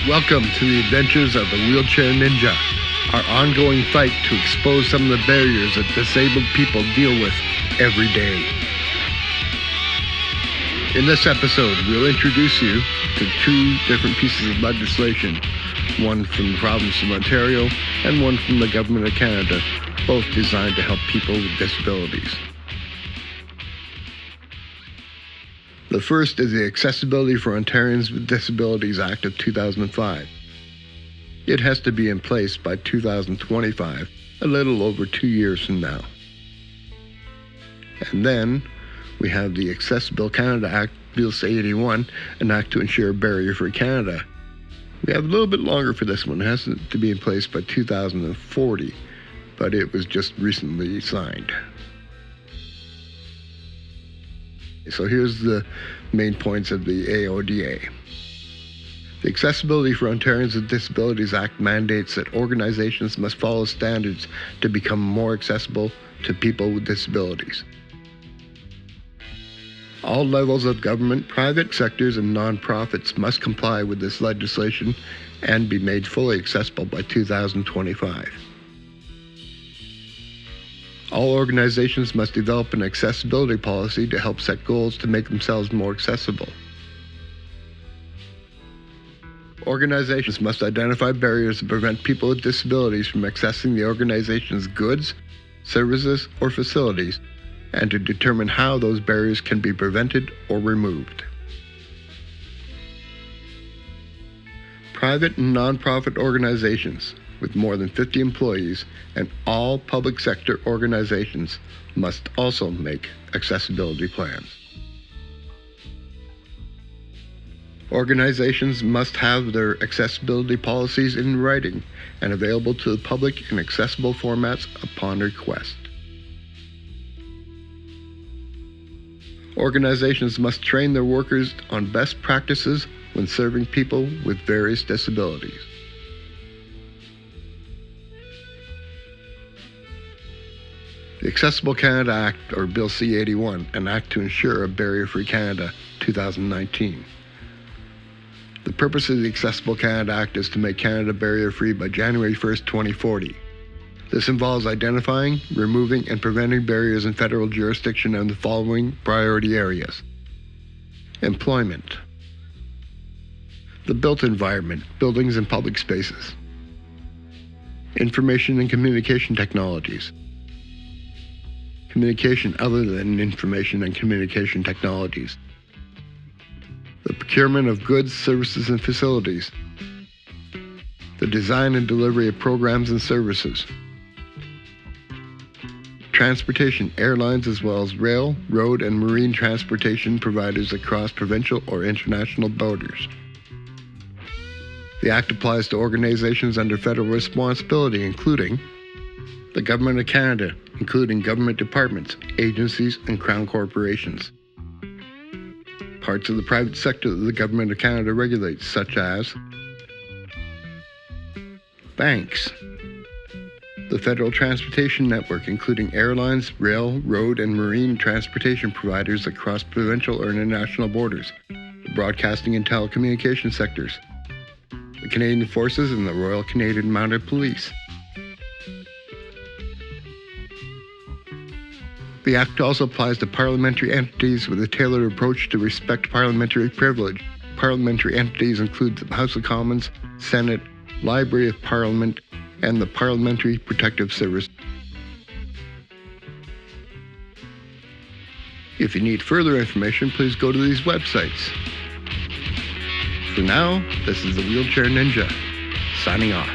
Welcome to the adventures of the Wheelchair Ninja, our ongoing fight to expose some of the barriers that disabled people deal with every day. In this episode, we'll introduce you to two different pieces of legislation, one from the province of Ontario and one from the Government of Canada, both designed to help people with disabilities. The first is the Accessibility for Ontarians with Disabilities Act of 2005. It has to be in place by 2025, a little over 2 years from now. And then we have the Accessibility Canada Act, Bill C-81, an act to ensure a barrier-free Canada. We have a little bit longer for this one. It has to be in place by 2040, but it was just recently signed. So here's the main points of the AODA. The Accessibility for Ontarians with Disabilities Act mandates that organizations must follow standards to become more accessible to people with disabilities. All levels of government, private sectors, and nonprofits must comply with this legislation and be made fully accessible by 2025. All organizations must develop an accessibility policy to help set goals to make themselves more accessible. Organizations must identify barriers that prevent people with disabilities from accessing the organization's goods, services, or facilities, and to determine how those barriers can be prevented or removed. Private and nonprofit organizations with more than 50 employees and all public sector organizations must also make accessibility plans. Organizations must have their accessibility policies in writing and available to the public in accessible formats upon request. Organizations must train their workers on best practices when serving people with various disabilities. The Accessible Canada Act, or Bill C-81, an act to ensure a barrier-free Canada, 2019. The purpose of the Accessible Canada Act is to make Canada barrier-free by January 1st, 2040. This involves identifying, removing, and preventing barriers in federal jurisdiction in the following priority areas. Employment. The built environment, buildings and public spaces. Information and communication technologies. Communication other than information and communication technologies. The procurement of goods, services, and facilities. The design and delivery of programs and services. Transportation, airlines, as well as rail, road, and marine transportation providers across provincial or international borders. The Act applies to organizations under federal responsibility, including the Government of Canada, including government departments, agencies, and crown corporations. Parts of the private sector that the Government of Canada regulates, such as banks, the Federal Transportation Network, including airlines, rail, road, and marine transportation providers across provincial or international borders, the broadcasting and telecommunication sectors, the Canadian Forces, and the Royal Canadian Mounted Police. The Act also applies to parliamentary entities with a tailored approach to respect parliamentary privilege. Parliamentary entities include the House of Commons, Senate, Library of Parliament, and the Parliamentary Protective Service. If you need further information, please go to these websites. For now, this is the Wheelchair Ninja, signing off.